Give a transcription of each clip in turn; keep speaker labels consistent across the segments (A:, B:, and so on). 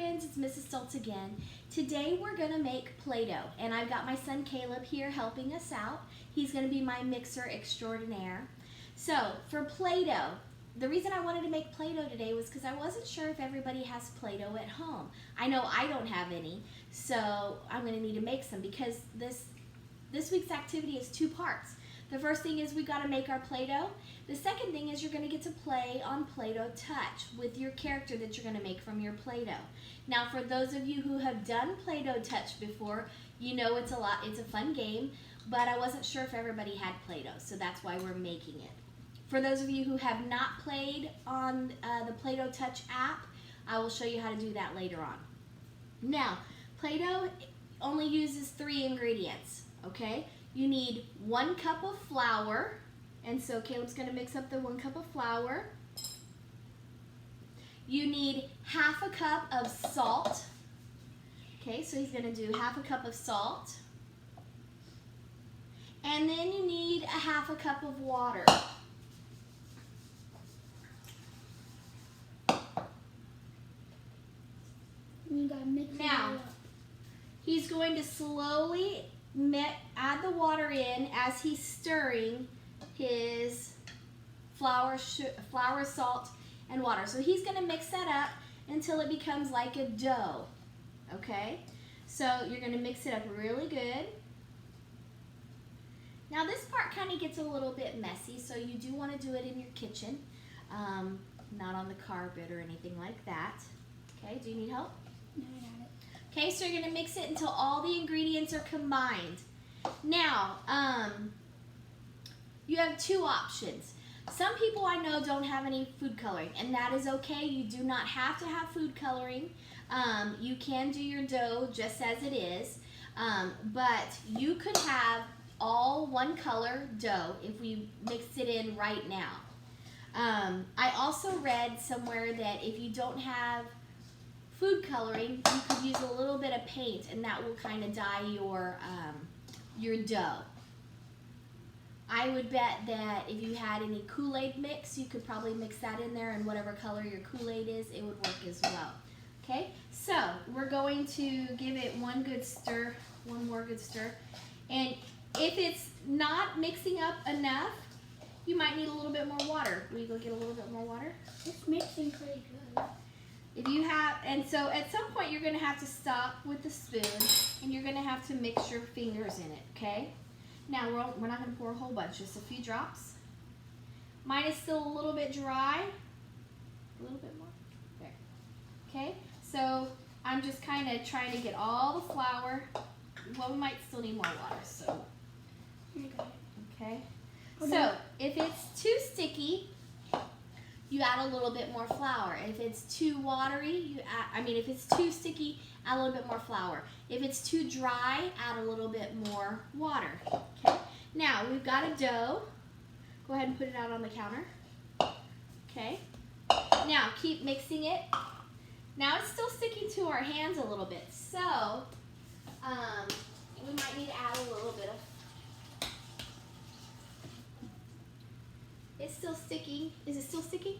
A: friends, it's Mrs. Stoltz again. Today we're going to make Play-Doh, and I've got my son Caleb here helping us out. He's going to be my mixer extraordinaire. So for Play-Doh, the reason I wanted to make Play-Doh today was because I wasn't sure if everybody has Play-Doh at home. I know I don't have any, so I'm going to need to make some because this week's activity is two parts. The first thing is we got to make our Play-Doh. The second thing is you're going to get to play on Play-Doh Touch with your character that you're going to make from your Play-Doh. Now for those of you who have done Play-Doh Touch before, you know it's a fun game, but I wasn't sure if everybody had Play-Doh, so that's why we're making it. For those of you who have not played on the Play-Doh Touch app, I will show you how to do that later on. Now, Play-Doh only uses 3 ingredients, okay? You need 1 cup of flour, and so Caleb's going to mix up the 1 cup of flour. You need 1/2 cup of salt. Okay, so he's going to do 1/2 cup of salt. And then you need 1/2 cup of water.
B: You gotta mix it
A: now,
B: up.
A: He's going to slowly add the water in as he's stirring his flour, salt, and water. So he's going to mix that up until it becomes like a dough. Okay? So you're going to mix it up really good. Now this part kind of gets a little bit messy, so you do want to do it in your kitchen, not on the carpet or anything like that. Okay, do you need help?
B: No, I got it.
A: Okay, so you're going to mix it until all the ingredients are combined. Now, you have 2 options. Some people I know don't have any food coloring, and that is okay. You do not have to have food coloring. You can do your dough just as it is, but you could have all 1 color dough if we mixed it in right now. I also read somewhere that if you don't have food coloring, you could use a little bit of paint, and that will kind of dye your dough. I would bet that if you had any Kool-Aid mix, you could probably mix that in there, and whatever color your Kool-Aid is, it would work as well. Okay, so we're going to give it one more good stir, and if it's not mixing up enough, you might need a little bit more water. Will you go get a little bit more water?
B: It's mixing pretty good.
A: If you have, and so at some point you're going to have to stop with the spoon, and you're going to have to mix your fingers in it, okay? Now we're not going to pour a whole bunch, just a few drops. Mine is still a little bit dry. A little bit more. There. Okay, so I'm just kind of trying to get all the flour. Well, we might still need more water, so. Okay. So if it's too sticky, you add a little bit more flour. If it's too watery, if it's too sticky, add a little bit more flour. If it's too dry, add a little bit more water. Okay. Now we've got a dough. Go ahead and put it out on the counter. Okay. Now keep mixing it. Now it's still sticking to our hands a little bit, so we might need to add a little bit of. It's still sticking. Is it still sticking?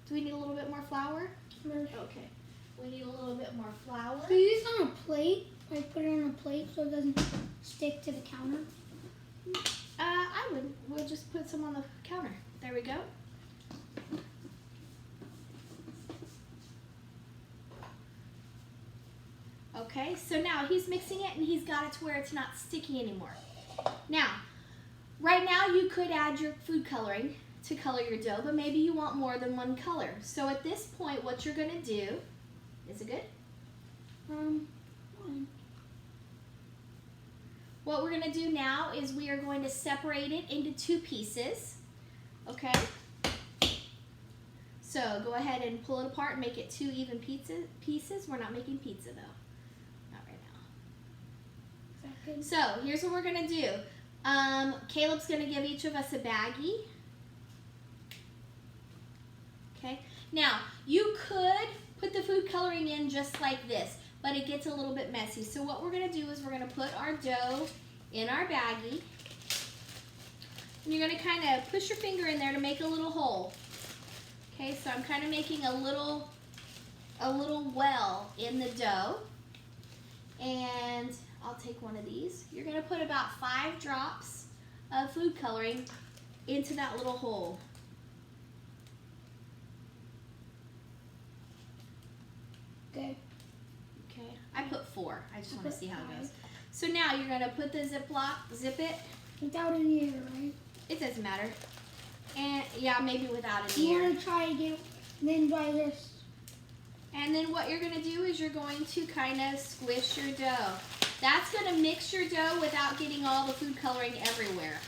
A: Do we need a little bit more flour? Okay. We need a little bit more flour.
B: Do you use it on a plate? Like put it on a plate so it doesn't stick to the counter?
A: I would. We'll just put some on the counter. There we go. Okay, so now he's mixing it and he's got it to where it's not sticky anymore. Now, right now you could add your food coloring to color your dough, but maybe you want more than 1 color. So at this point, what you're going to do, is it good? What we're going to do now is we are going to separate it into 2 pieces, okay? So go ahead and pull it apart and make it 2 even pieces. We're not making pizza though, not right now.
B: Exactly.
A: So here's what we're going to do. Caleb's going to give each of us a baggie. Okay. Now, you could put the food coloring in just like this, but it gets a little bit messy. So what we're going to do is we're going to put our dough in our baggie. And you're going to kind of push your finger in there to make a little hole. Okay, so I'm kind of making a little a little well in the dough. And I'll take one of these. You're gonna put about 5 drops of food coloring into that little hole.
B: Good.
A: Okay, I put 4. I just want to see how it goes. So now you're gonna put the Ziploc, zip it.
B: Without any air, right?
A: It doesn't matter. And yeah, maybe without any
B: You
A: air.
B: want to try to get, then try this.
A: And then what you're gonna do is you're going to kind of squish your dough. That's gonna mix your dough without getting all the food coloring everywhere.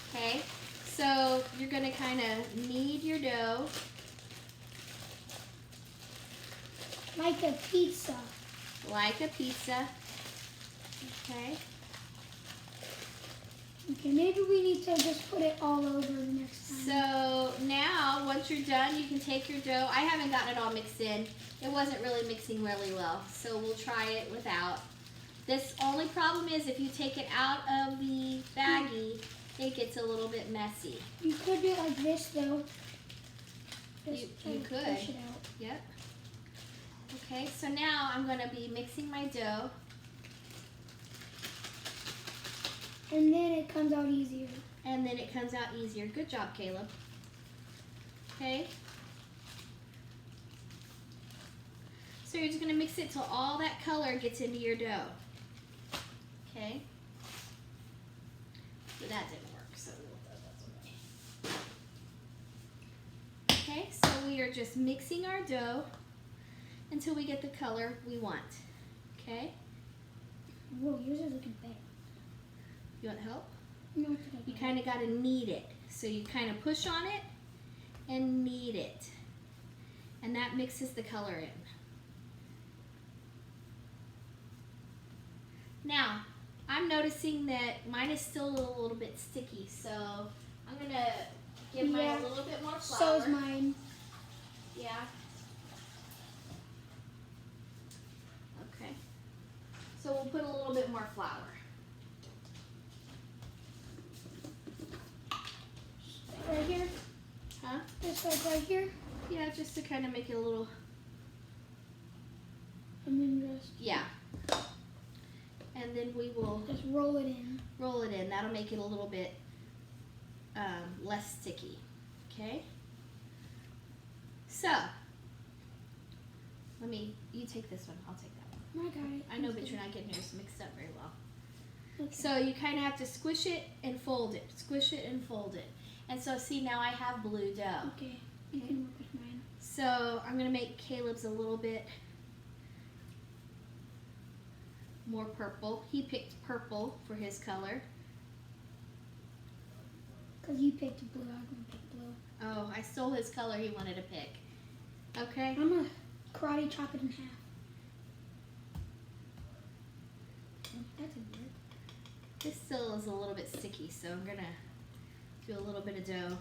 A: Okay, so you're gonna kind of knead your dough.
B: Like a pizza.
A: Like a pizza. Okay.
B: Okay, maybe we need to just put it all over the next time.
A: So now, once you're done, you can take your dough. I haven't gotten it all mixed in. It wasn't really mixing really well, so we'll try it without. This only problem is if you take it out of the baggie, it gets a little bit messy.
B: You could do it like this though. Just
A: You
B: try to
A: could.
B: push it out.
A: Yep. Okay, so now I'm going to be mixing my dough.
B: And then it comes out easier.
A: And then it comes out easier. Good job, Caleb. Okay. So you're just going to mix it till all that color gets into your dough. Okay. So that didn't work, so that's okay. Okay, so we are just mixing our dough until we get the color we want. Okay?
B: Whoa, yours is looking bad.
A: You want help?
B: No, it's okay.
A: You kind of got to knead it. So you kind of push on it and knead it. And that mixes the color in. Now, I'm noticing that mine is still a little bit sticky, so I'm going to give mine a little bit more flour.
B: So is mine.
A: Yeah. Okay. So we'll put a little bit more flour.
B: Right here?
A: Huh?
B: Just like right here?
A: Yeah, just to kind of make it a little,
B: And then just
A: yeah. And then we will
B: just roll it in.
A: roll it in. That'll make it a little bit less sticky. Okay? So, you take this one, I'll take that one.
B: I got it.
A: I know, but you're not getting yours mixed up very well.
B: Okay.
A: So you kind of have to squish it and fold it, squish it and fold it. And so see, now I have blue dough.
B: Okay, you can work with mine.
A: So I'm going to make Caleb's a little bit more purple. He picked purple for his color.
B: Because you picked blue, I'm going to pick blue.
A: Oh, I stole his color he wanted to pick. Okay.
B: I'm going to karate chop it in half. That didn't work.
A: This still is a little bit sticky, so I'm going to do a little bit of dough.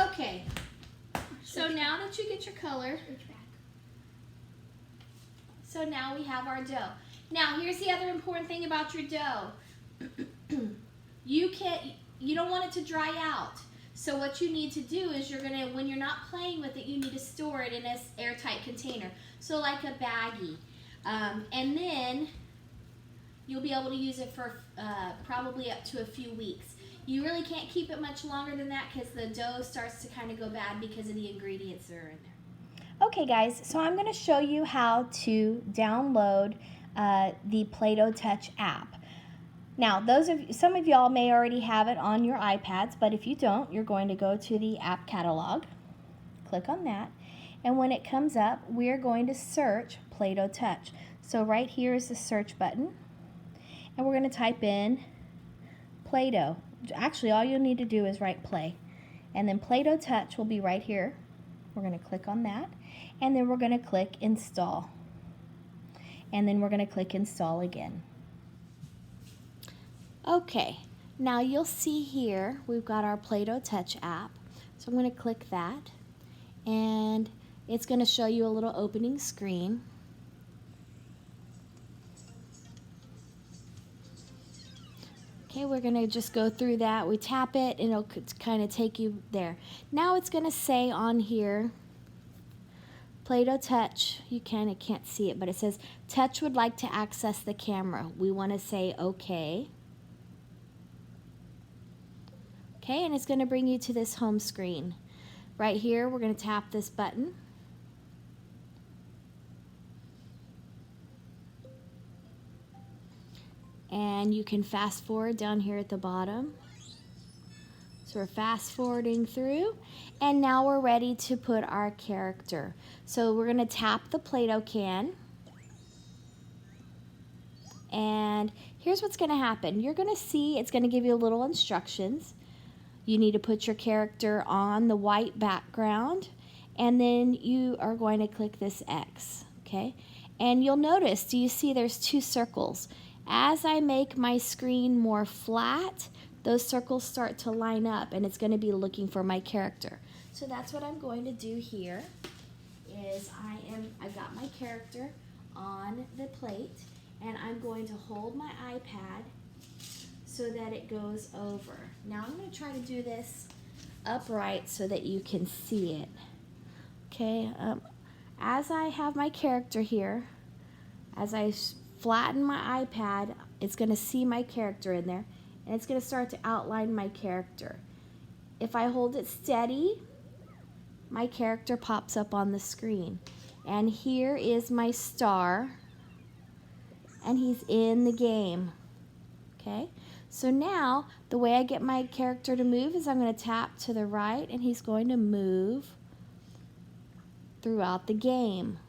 A: Okay. So now that you get your color,
B: Switch back.
A: so now we have our dough. Now here's the other important thing about your dough. You don't want it to dry out. So what you need to do is when you're not playing with it, you need to store it in an airtight container. So like a baggie. And then you'll be able to use it for probably up to a few weeks. You really can't keep it much longer than that because the dough starts to kind of go bad because of the ingredients that are in there. Okay guys, so I'm going to show you how to download the Playdoh Touch app. Now, some of y'all may already have it on your iPads, but if you don't, you're going to go to the app catalog, click on that, and when it comes up, we're going to search Playdoh Touch. So right here is the search button, and we're going to type in Playdoh. Actually, all you'll need to do is write play, and then Playdoh Touch will be right here. We're going to click on that, and then we're going to click install, and then we're going to click install again. Okay, now you'll see here we've got our Playdoh Touch app. So I'm going to click that, and it's going to show you a little opening screen. Okay, we're going to just go through that. We tap it, and it'll kind of take you there. Now it's going to say on here, Play-Doh Touch, you can't see it, but it says, Touch would like to access the camera. We want to say okay. Okay, and it's going to bring you to this home screen. Right here, we're going to tap this button. And you can fast forward down here at the bottom. So we're fast forwarding through, and now we're ready to put our character. So we're going to tap the Play-Doh can. And here's what's going to happen. You're going to see it's going to give you little instructions. You need to put your character on the white background, and then you are going to click this X, okay? And you'll notice, do you see there's two circles? As I make my screen more flat, those circles start to line up, and it's going to be looking for my character. So that's what I'm going to do here, is I've got my character on the plate, and I'm going to hold my iPad so that it goes over. Now I'm going to try to do this upright so that you can see it. Okay, as I have my character here, as I flatten my iPad, it's going to see my character in there, and it's going to start to outline my character. If I hold it steady, my character pops up on the screen. And here is my star, and he's in the game. Okay, so now the way I get my character to move is I'm going to tap to the right, and he's going to move throughout the game.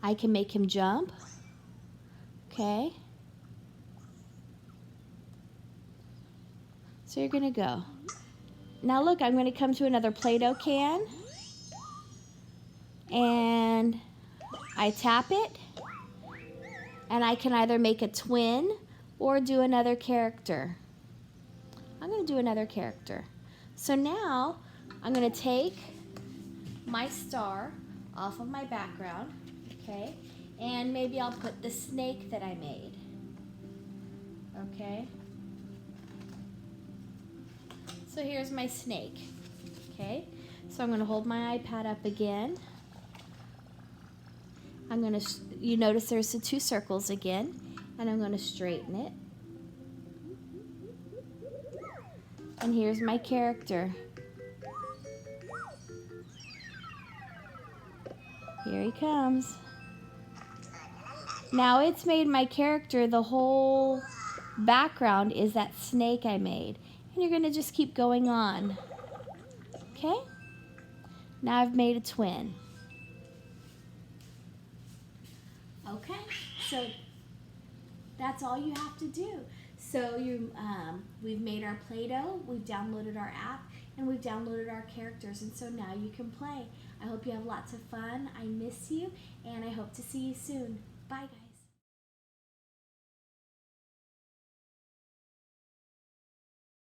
A: I can make him jump. Okay, so you're going to go. Now look, I'm going to come to another Play-Doh can, and I tap it, and I can either make a twin or do another character. I'm going to do another character. So now I'm going to take my star off of my background, okay, and maybe I'll put the snake that I made, okay. So here's my snake, okay. So I'm going to hold my iPad up again. I'm going to, you notice there's the two circles again, and I'm going to straighten it. And here's my character. Here he comes. Now it's made my character, the whole background is that snake I made. And you're going to just keep going on. Okay? Now I've made a twin. Okay, so that's all you have to do. So we've made our Play-Doh, we've downloaded our app, and we've downloaded our characters, and so now you can play. I hope you have lots of fun. I miss you, and I hope to see you soon. Bye, guys.